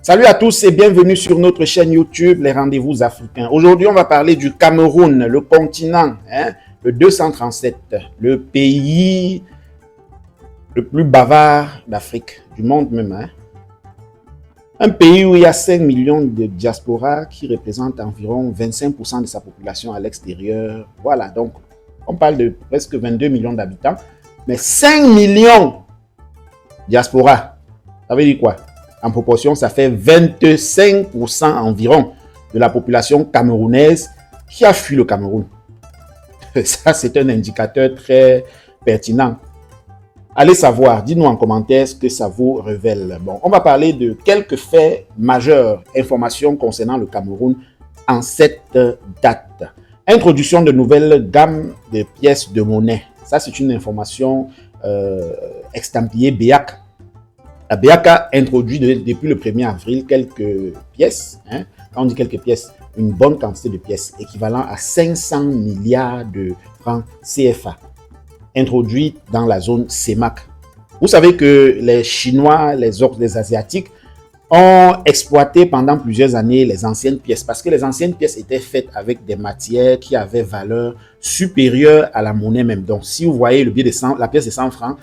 Salut à tous et bienvenue sur notre chaîne YouTube, les rendez-vous africains. Aujourd'hui, on va parler du Cameroun, le continent, le 237, le pays le plus bavard d'Afrique, du monde même. Un pays où il y a 5 millions de diaspora qui représentent environ 25% de sa population à l'extérieur. Voilà, donc on parle de presque 22 millions d'habitants, mais 5 millions diaspora, ça veut dire quoi? En proportion, ça fait 25% environ de la population camerounaise qui a fui le Cameroun. Ça, c'est un indicateur très pertinent. Allez savoir, dis-nous en commentaire ce que ça vous révèle. Bon, on va parler de quelques faits majeurs, informations concernant le Cameroun en cette date. Introduction de nouvelles gammes de pièces de monnaie. Ça, c'est une information estampillée BEAC. La BEAC a introduit depuis le 1er avril quelques pièces. Quand on dit quelques pièces, une bonne quantité de pièces, équivalent à 500 milliards de francs CFA, introduites dans la zone CEMAC. Vous savez que les Chinois, les Asiatiques, ont exploité pendant plusieurs années les anciennes pièces, parce que les anciennes pièces étaient faites avec des matières qui avaient valeur supérieure à la monnaie même. Donc, si vous voyez la pièce de 100 francs,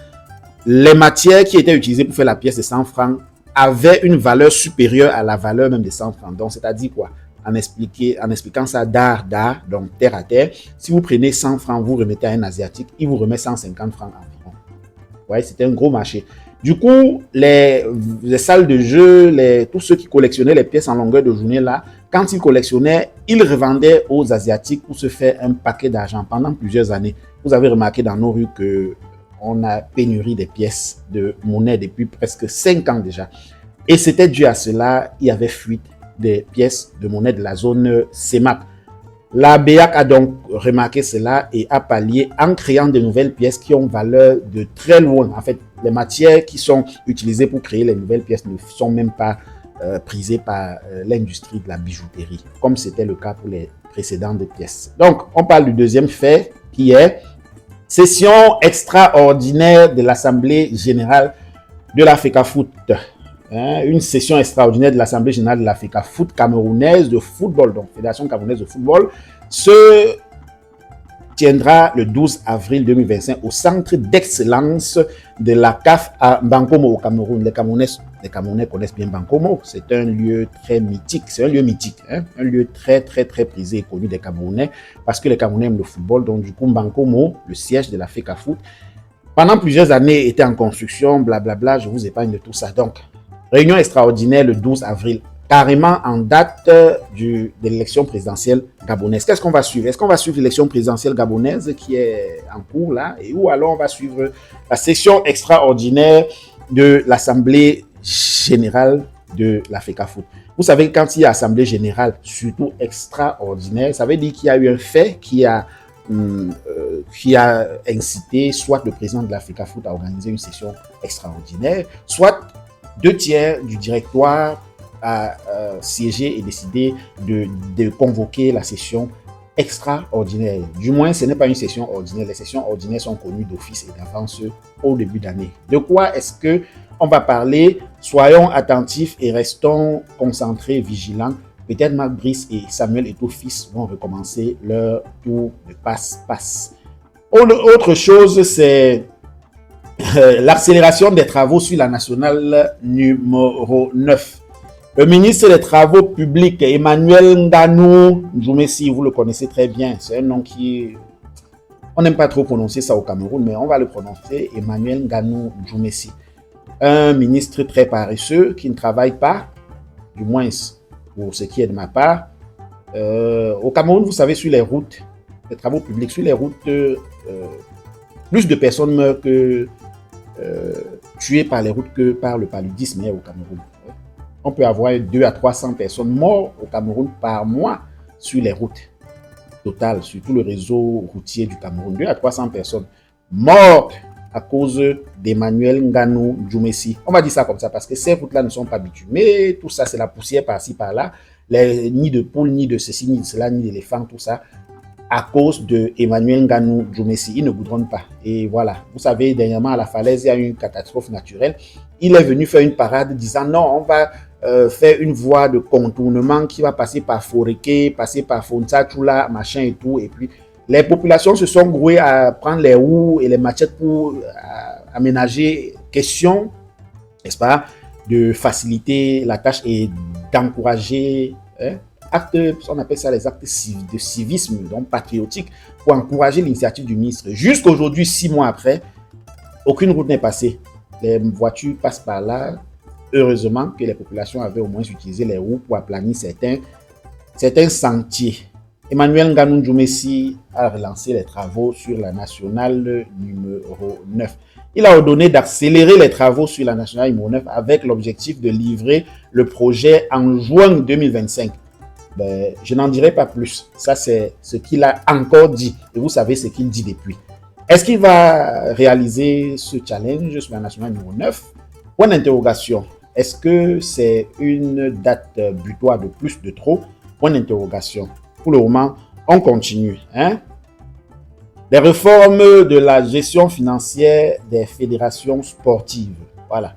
les matières qui étaient utilisées pour faire la pièce de 100 francs avaient une valeur supérieure à la valeur même de 100 francs. Donc, c'est-à-dire quoi? En expliquant ça d'art, donc terre à terre, si vous prenez 100 francs, vous remettez à un Asiatique, il vous remet 150 francs environ. Vous voyez, c'était un gros marché. Du coup, les salles de jeu, tous ceux qui collectionnaient les pièces en longueur de journée là, quand ils collectionnaient, ils revendaient aux Asiatiques pour se faire un paquet d'argent pendant plusieurs années. Vous avez remarqué dans nos rues que on a pénurie des pièces de monnaie depuis presque 5 ans déjà. Et c'était dû à cela, il y avait fuite des pièces de monnaie de la zone CEMAC. La BEAC a donc remarqué cela et a pallié en créant de nouvelles pièces qui ont valeur de très loin. En fait, les matières qui sont utilisées pour créer les nouvelles pièces ne sont même pas prisées par l'industrie de la bijouterie, comme c'était le cas pour les précédentes pièces. Donc, on parle du deuxième fait qui est session extraordinaire de l'Assemblée générale de la FECAFOOT. Une session extraordinaire de l'Assemblée générale de la FECAFOOT camerounaise de football, donc Fédération camerounaise de football, se tiendra le 12 avril 2025 au centre d'excellence de la CAF à Bankomo au Cameroun. Les Camerounais connaissent bien Bankomo, c'est un lieu très mythique, c'est un lieu mythique, un lieu très prisé et connu des Camerounais parce que les Camerounais aiment le football. Donc du coup, Bankomo, le siège de la FECAFOOT, pendant plusieurs années était en construction, blablabla, je vous épargne de tout ça. Donc, réunion extraordinaire le 12 avril, carrément en date de l'élection présidentielle gabonaise. Qu'est-ce qu'on va suivre? Est-ce qu'on va suivre l'élection présidentielle gabonaise qui est en cours là? Ou alors on va suivre la session extraordinaire de l'Assemblée générale de la FECAFOOT? Vous savez, quand il y a Assemblée générale, surtout extraordinaire, ça veut dire qu'il y a eu un fait qui a incité soit le président de la FECAFOOT à organiser une session extraordinaire, soit 2/3 du directoire a siégé et décidé de convoquer la session extraordinaire. Du moins, ce n'est pas une session ordinaire. Les sessions ordinaires sont connues d'office et d'avance au début d'année. De quoi est-ce que on va parler? Soyons attentifs et restons concentrés, vigilants. Peut-être Marc Brice et Samuel Eto'o-Fils vont recommencer leur tour de passe-passe. Autre chose, c'est l'accélération des travaux sur la nationale numéro 9. Le ministre des Travaux publics, Emmanuel Nganou Djoumessi, vous le connaissez très bien, c'est un nom qui... On n'aime pas trop prononcer ça au Cameroun, mais on va le prononcer, Emmanuel Nganou Djoumessi. Un ministre très paresseux qui ne travaille pas, du moins pour ce qui est de ma part. Au Cameroun, vous savez, sur les routes, les travaux publics, sur les routes, plus de personnes meurent tuées par les routes que par le paludisme au Cameroun. On peut avoir 200 à 300 personnes mortes au Cameroun par mois sur les routes totales, sur tout le réseau routier du Cameroun. 200 à 300 personnes mortes à cause d'Emmanuel Nganou Djoumessi. On va dire ça comme ça parce que ces routes-là ne sont pas bitumées. Tout ça, c'est la poussière par-ci, par-là. Les nids de poules, ni de ceci, ni de cela, ni d'éléphants, tout ça. À cause de Emmanuel Nganou Djoumessi. Il ne goudronne pas. Et voilà. Vous savez, dernièrement, à la falaise, il y a eu une catastrophe naturelle. Il est venu faire une parade disant non, on va faire une voie de contournement qui va passer par Foréké, passer par Fonta, Chula, machin et tout. Et puis, les populations se sont grouées à prendre les roues et les machettes pour aménager. Question, n'est-ce pas, de faciliter la tâche et d'encourager actes, on appelle ça les actes de civisme, donc patriotique, pour encourager l'initiative du ministre. Jusqu'aujourd'hui, 6 mois après, aucune route n'est passée. Les voitures passent par là. Heureusement que les populations avaient au moins utilisé les roues pour aplanir certains sentiers. Emmanuel Nganou Djoumessi a relancé les travaux sur la nationale numéro 9. Il a ordonné d'accélérer les travaux sur la nationale numéro 9 avec l'objectif de livrer le projet en juin 2025. Ben, je n'en dirai pas plus. Ça, c'est ce qu'il a encore dit. Et vous savez ce qu'il dit depuis. Est-ce qu'il va réaliser ce challenge sur la nationale numéro 9? Point d'interrogation. Est-ce que c'est une date butoir de plus, de trop? Point d'interrogation. Pour le moment, on continue. Les réformes de la gestion financière des fédérations sportives. Voilà.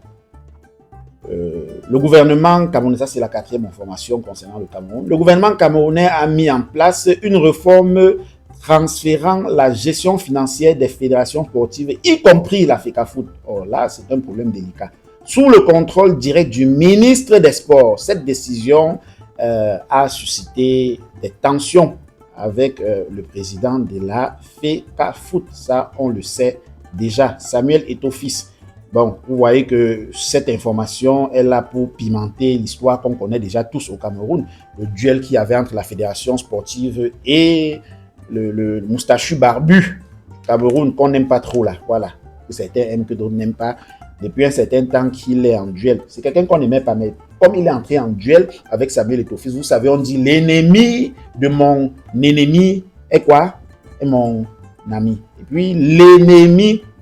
Le gouvernement camerounais, ça c'est la 4e information concernant le Cameroun. Le gouvernement camerounais a mis en place une réforme transférant la gestion financière des fédérations sportives, y compris la FECAFOOT. Oh là, c'est un problème délicat. Sous le contrôle direct du ministre des Sports. Cette décision a suscité des tensions avec le président de la FECAFOOT. Ça, on le sait déjà. Samuel Eto'o-Fils. Bon, vous voyez que cette information est là pour pimenter l'histoire qu'on connaît déjà tous au Cameroun. Le duel qu'il y avait entre la fédération sportive et le moustachu barbu Cameroun qu'on n'aime pas trop là. Voilà. Que certains aiment, que d'autres n'aiment pas. Depuis un certain temps qu'il est en duel. C'est quelqu'un qu'on n'aimait pas, mais comme il est entré en duel avec Samuel Eto'o-Fils, vous savez, on dit l'ennemi de mon ennemi est quoi? Est mon ami. Et puis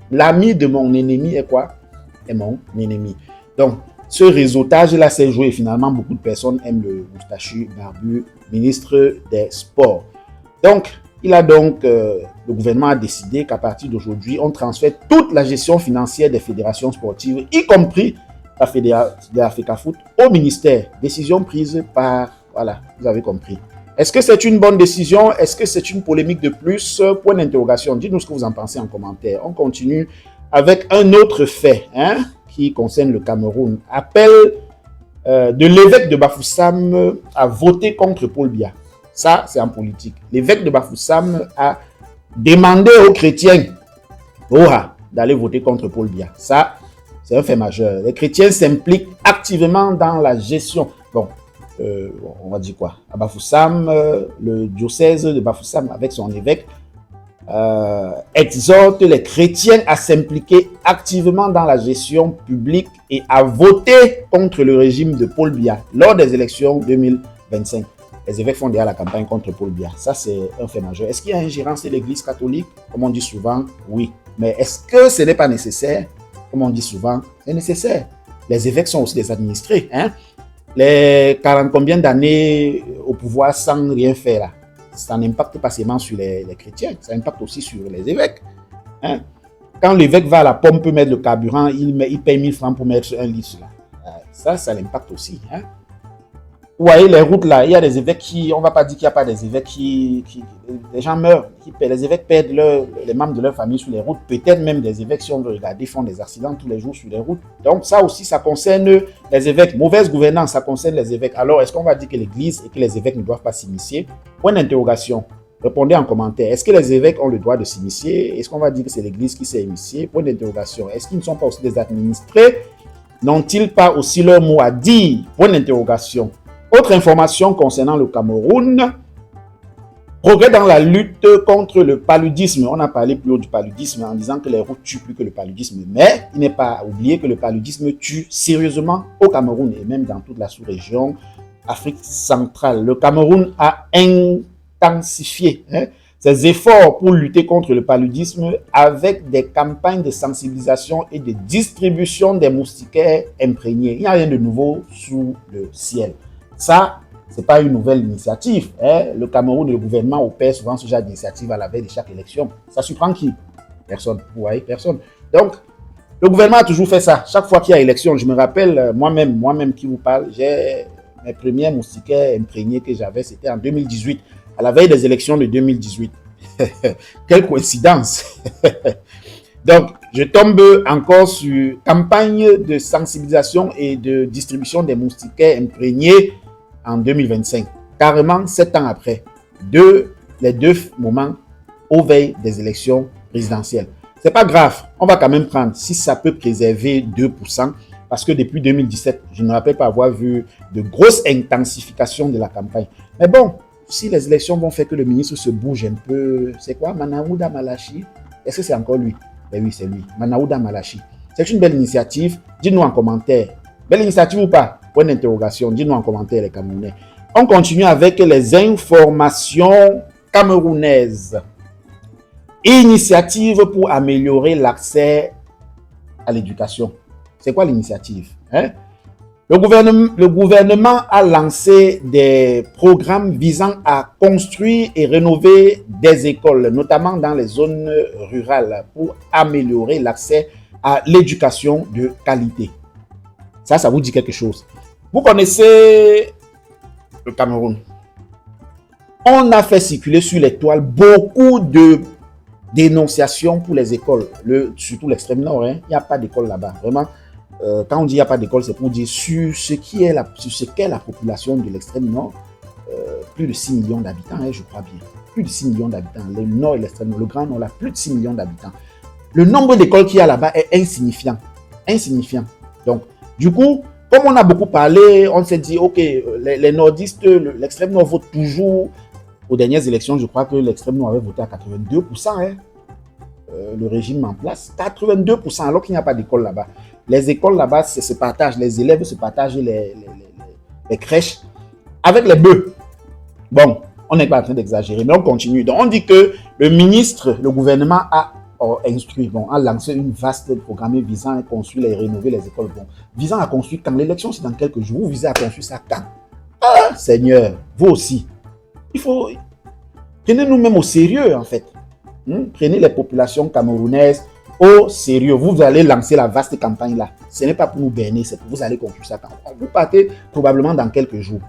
l'ami de mon ennemi est quoi? Est mon ennemi. Donc, ce réseautage-là s'est joué. Finalement, beaucoup de personnes aiment le moustachu barbu, ministre des Sports. Donc, le gouvernement a décidé qu'à partir d'aujourd'hui, on transfère toute la gestion financière des fédérations sportives, y compris la FECAFOOT, au ministère. Décision prise par, voilà, vous avez compris. Est-ce que c'est une bonne décision? Est-ce que c'est une polémique de plus? Point d'interrogation. Dites-nous ce que vous en pensez en commentaire. On continue avec un autre fait qui concerne le Cameroun. Appel de l'évêque de Bafoussam à voter contre Paul Biya. Ça, c'est en politique. L'évêque de Bafoussam a demandé aux chrétiens d'aller voter contre Paul Biya. Ça, c'est un fait majeur. Les chrétiens s'impliquent activement dans la gestion. Bon, on va dire quoi? À Bafoussam, le diocèse de Bafoussam, avec son évêque, exhorte les chrétiens à s'impliquer activement dans la gestion publique et à voter contre le régime de Paul Biya lors des élections 2025. Les évêques font déjà la campagne contre Paul Biya. Ça, c'est un fait majeur. Est-ce qu'il y a ingérence de l'Église catholique? Comme on dit souvent, oui. Mais est-ce que ce n'est pas nécessaire? Comme on dit souvent, c'est nécessaire. Les évêques sont aussi des administrés. Les 40 combien d'années au pouvoir sans rien faire là, ça n'impacte pas seulement sur les chrétiens, ça impacte aussi sur les évêques. Quand l'évêque va à la pompe mettre le carburant, il paye 1000 francs pour mettre un litre là. Ça l'impacte aussi. Vous voyez les routes là, il y a des évêques qui, on ne va pas dire qu'il n'y a pas des évêques qui les gens meurent, les évêques perdent les membres de leur famille sur les routes, peut-être même des évêques, si on veut regarder, font des accidents tous les jours sur les routes. Donc ça aussi, ça concerne les évêques. Mauvaise gouvernance, ça concerne les évêques. Alors, est-ce qu'on va dire que l'Église et que les évêques ne doivent pas s'initier? Point d'interrogation. Répondez en commentaire. Est-ce que les évêques ont le droit de s'initier? Est-ce qu'on va dire que c'est l'Église qui s'est initiée? Point d'interrogation. Est-ce qu'ils ne sont pas aussi des administrés? N'ont-ils pas aussi leur mot à dire? Point d'interrogation. Autre information concernant le Cameroun, progrès dans la lutte contre le paludisme. On a parlé plus haut du paludisme en disant que les routes tuent plus que le paludisme. Mais il n'est pas oublié que le paludisme tue sérieusement au Cameroun et même dans toute la sous-région Afrique centrale. Le Cameroun a intensifié ses efforts pour lutter contre le paludisme avec des campagnes de sensibilisation et de distribution des moustiquaires imprégnés. Il n'y a rien de nouveau sous le ciel. Ça, ce n'est pas une nouvelle initiative. Le Cameroun et le gouvernement opèrent souvent ce genre d'initiative à la veille de chaque élection. Ça surprend qui? Personne. Vous voyez, personne. Donc, Le gouvernement a toujours fait ça. Chaque fois qu'il y a élection, je me rappelle, moi-même qui vous parle, j'ai mes premiers moustiquaires imprégnés que j'avais, c'était en 2018, à la veille des élections de 2018. Quelle coïncidence. Donc, je tombe encore sur campagne de sensibilisation et de distribution des moustiquaires imprégnés en 2025. Carrément 7 ans après, les deux moments aux veilles des élections présidentielles. C'est pas grave, on va quand même prendre si ça peut préserver 2%, parce que depuis 2017, je ne me rappelle pas avoir vu de grosses intensifications de la campagne. Mais bon, si les élections vont faire que le ministre se bouge un peu, c'est quoi, Manaouda Malachi? Est-ce que c'est encore lui? Ben oui, c'est lui, Manaouda Malachi. C'est une belle initiative, dites-nous en commentaire. Belle initiative ou pas? Point d'interrogation, dites-nous en commentaire les Camerounais. On continue avec les informations camerounaises. Initiative pour améliorer l'accès à l'éducation. C'est quoi l'initiative? Le gouvernement a lancé des programmes visant à construire et rénover des écoles, notamment dans les zones rurales, pour améliorer l'accès à l'éducation de qualité. Ça vous dit quelque chose. Vous connaissez le Cameroun. On a fait circuler sur les toiles beaucoup de dénonciations pour les écoles, surtout l'extrême nord. Il n'y a pas d'école là-bas. Vraiment, quand on dit il n'y a pas d'école, c'est pour dire sur ce qu'est la population de l'extrême nord. Plus de 6 millions d'habitants, je crois bien. Plus de 6 millions d'habitants. Le nord et l'extrême nord, le grand nord, là, plus de 6 millions d'habitants. Le nombre d'écoles qu'il y a là-bas est insignifiant. Insignifiant. Donc, du coup, comme on a beaucoup parlé, on s'est dit, ok, les nordistes, l'extrême nord vote toujours. Aux dernières élections, je crois que l'extrême nord avait voté à 82%. Le régime en place, 82%, alors qu'il n'y a pas d'école là-bas. Les écoles là-bas se partagent, les élèves se partagent les crèches avec les bœufs. Bon, on n'est pas en train d'exagérer, mais on continue. Donc, on dit que le gouvernement a instruit, a lancé une vaste programme visant à construire et rénover les écoles. Bon, visant à construire quand? L'élection, c'est dans quelques jours. Vous visez à construire ça quand? Ah, Seigneur, vous aussi. Il faut... Prenez-nous même au sérieux, en fait. Prenez les populations camerounaises au sérieux. Vous allez lancer la vaste campagne là. Ce n'est pas pour nous berner, c'est pour vous allez conclure ça. Vous partez probablement dans quelques jours.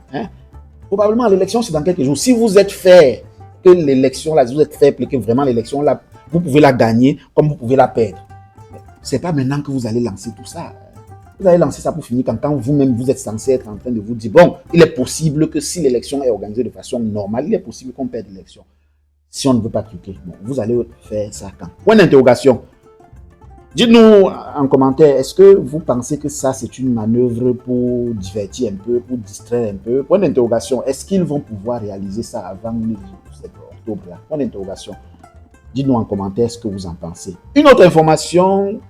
Probablement l'élection, c'est dans quelques jours. Si vous êtes fait que l'élection là, si vous êtes fait que vraiment l'élection là, vous pouvez la gagner comme vous pouvez la perdre. C'est pas maintenant que vous allez lancer tout ça. Vous allez lancer ça pour finir quand vous-même vous êtes censé être en train de vous dire bon, il est possible que si l'élection est organisée de façon normale, il est possible qu'on perde l'élection. Si on ne veut pas truquer, bon, vous allez faire ça quand? Point d'interrogation. Dites-nous en commentaire, est-ce que vous pensez que ça c'est une manœuvre pour divertir un peu, pour distraire un peu? Point d'interrogation. Est-ce qu'ils vont pouvoir réaliser ça avant le 7 octobre là? Point d'interrogation. Dites-nous en commentaire ce que vous en pensez. Une autre information,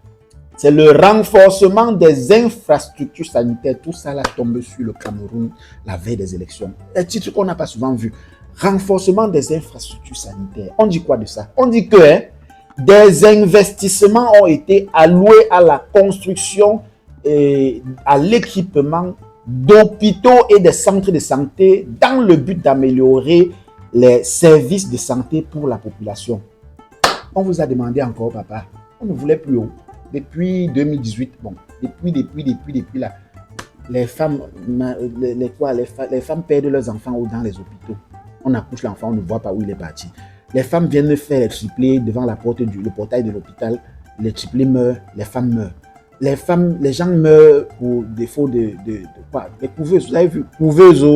c'est le renforcement des infrastructures sanitaires. Tout ça là tombe sur le Cameroun la veille des élections. Un titre qu'on n'a pas souvent vu. Renforcement des infrastructures sanitaires. On dit quoi de ça? On dit que des investissements ont été alloués à la construction et à l'équipement d'hôpitaux et des centres de santé dans le but d'améliorer les services de santé pour la population. On vous a demandé encore, papa. On ne voulait plus haut. Depuis 2018, bon, depuis là, les femmes perdent leurs enfants dans les hôpitaux. On accouche l'enfant, on ne voit pas où il est parti. Les femmes viennent faire les triplés devant le portail de l'hôpital. Les triplés meurent, les femmes meurent. Les gens meurent pour défaut de quoi? Les couveuses, vous avez vu, couveuses,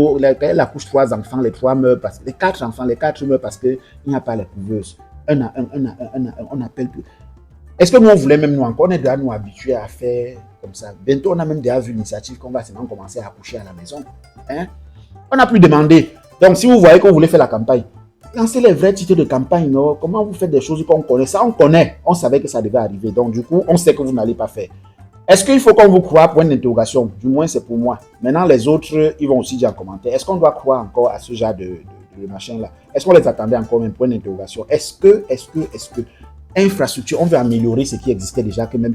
elle accouche 3 enfants, les 3 meurent parce que les 4 enfants, les 4 meurent parce qu'il n'y a pas les couveuses. On appelle plus. Est-ce que nous, on voulait même nous encore, on est déjà nous habitués à faire comme ça. Bientôt, on a même déjà vu l'initiative qu'on va seulement commencer à accoucher à la maison. On n'a plus demandé. Donc, si vous voyez que vous voulez faire la campagne, lancez les vrais titres de campagne. Non? Comment vous faites des choses qu'on connaît? Ça, on connaît. On savait que ça devait arriver. Donc, du coup, on sait que vous n'allez pas faire. Est-ce qu'il faut qu'on vous croie? Point d'interrogation. Du moins, c'est pour moi. Maintenant, les autres, ils vont aussi dire en commentaire. Est-ce qu'on doit croire encore à ce genre de machin-là? Est-ce qu'on les attendait encore un point d'interrogation? Est-ce que infrastructure, on veut améliorer ce qui existait déjà, que même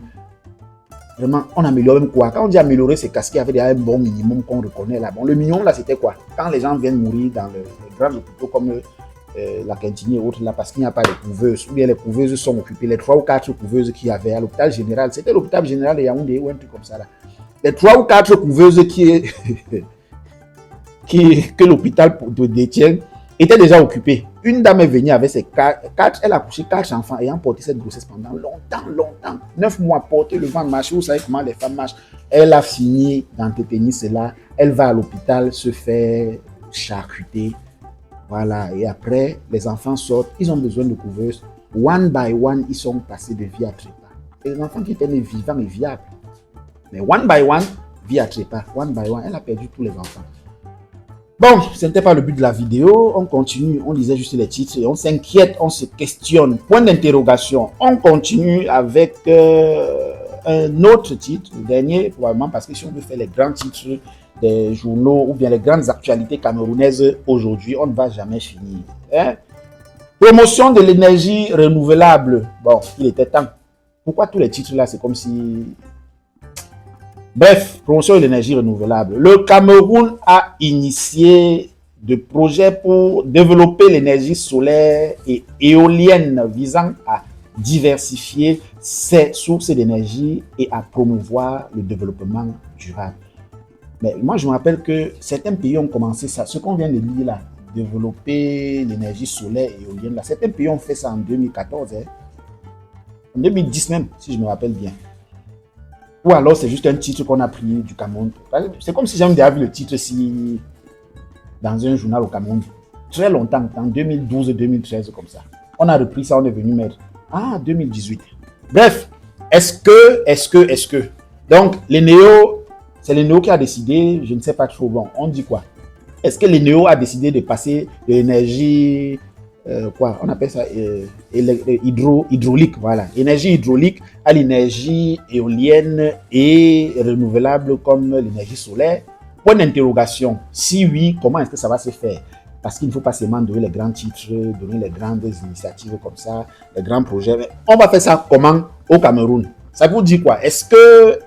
vraiment, on améliore même quoi? Quand on dit améliorer, c'est qu'est-ce qu'il y avait déjà un bon minimum qu'on reconnaît là. Bon, le minimum là, c'était quoi? Quand les gens viennent mourir dans les grands hôpitaux comme la Quintigny et autres là, parce qu'il n'y a pas de couveuses, ou bien les couveuses sont occupées. Les 3 ou 4 couveuses qu'il y avait à l'hôpital général, c'était l'hôpital général de Yaoundé ou un truc comme ça là. Les 3 ou 4 couveuses que l'hôpital détient étaient déjà occupées. Une dame est venue avec ses 4, elle a couché 4 enfants ayant porté cette grossesse pendant longtemps. 9 mois porté le ventre, marcher, vous savez comment les femmes marchent. Elle a fini d'entretenir cela, elle va à l'hôpital se faire charcuter. Voilà, et après, les enfants sortent, ils ont besoin de couveuses. One by one, ils sont passés de vie à trépas. Et les enfants qui étaient nés vivants et viables. Mais one by one, vie à trépas. One by one, elle a perdu tous les enfants. Bon, ce n'était pas le but de la vidéo. On continue, on lisait juste les titres et on s'inquiète, on se questionne. Point d'interrogation. On continue avec un autre titre, le dernier, probablement, parce que si on veut faire les grands titres des journaux ou bien les grandes actualités camerounaises aujourd'hui, on ne va jamais finir. Hein? Promotion de l'énergie renouvelable. Bon, il était temps. Pourquoi tous les titres là, c'est comme si... Bref, promotion de l'énergie renouvelable. Le Cameroun a initié des projets pour développer l'énergie solaire et éolienne visant à diversifier ses sources d'énergie et à promouvoir le développement durable. Mais moi, je me rappelle que certains pays ont commencé ça. Ce qu'on vient de lire là, développer l'énergie solaire et éolienne, là, certains pays ont fait ça en 2014, hein. En 2010 même, si je me rappelle bien. Ou alors c'est juste un titre qu'on a pris du Cameroun. C'est comme si j'avais déjà vu le titre si dans un journal au Cameroun. Très longtemps, en 2012-2013 comme ça. On a repris ça, on est venu mettre. Ah, 2018. Bref, est-ce que. Donc, les néo, c'est les néo qui a décidé, je ne sais pas trop, bon, on dit quoi? Est-ce que les néo a décidé de passer de l'énergie, on appelle ça hydraulique, voilà, énergie hydraulique à l'énergie éolienne et renouvelable comme l'énergie solaire? Point d'interrogation. Si oui, comment est-ce que ça va se faire? Parce qu'il ne faut pas seulement donner les grands titres, donner les grandes initiatives comme ça, les grands projets. Mais on va faire ça comment au Cameroun? Ça vous dit quoi? Est-ce que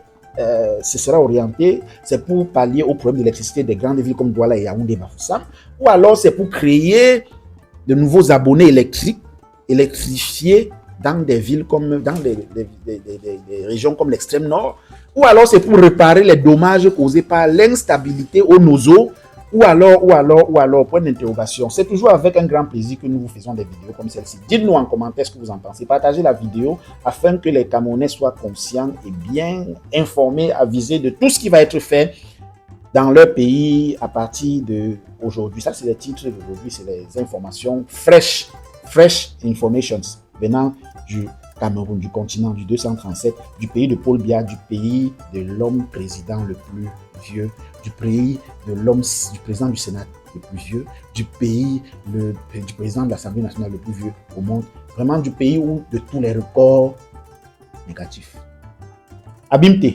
ce sera orienté, c'est pour pallier au problème d'électricité des grandes villes comme Douala et Yaoundé, Bafoussam, ou alors c'est pour créer de nouveaux abonnés électriques, électrifiés dans des villes comme dans des régions comme l'extrême nord, ou alors c'est pour réparer les dommages causés par l'instabilité au nozo, ou alors, point d'interrogation. C'est toujours avec un grand plaisir que nous vous faisons des vidéos comme celle-ci. Dites-nous en commentaire ce que vous en pensez. Partagez la vidéo afin que les Camerounais soient conscients et bien informés, avisés de tout ce qui va être fait dans leur pays à partir d'aujourd'hui. Ça, c'est les titres d'aujourd'hui, c'est les informations fresh informations venant du Cameroun, du continent du 237, du pays de Paul Biya, du pays de l'homme président le plus vieux, du pays de l'homme, du président du Sénat le plus vieux, du pays du président de l'Assemblée nationale le plus vieux au monde, vraiment du pays où de tous les records négatifs. Abimte.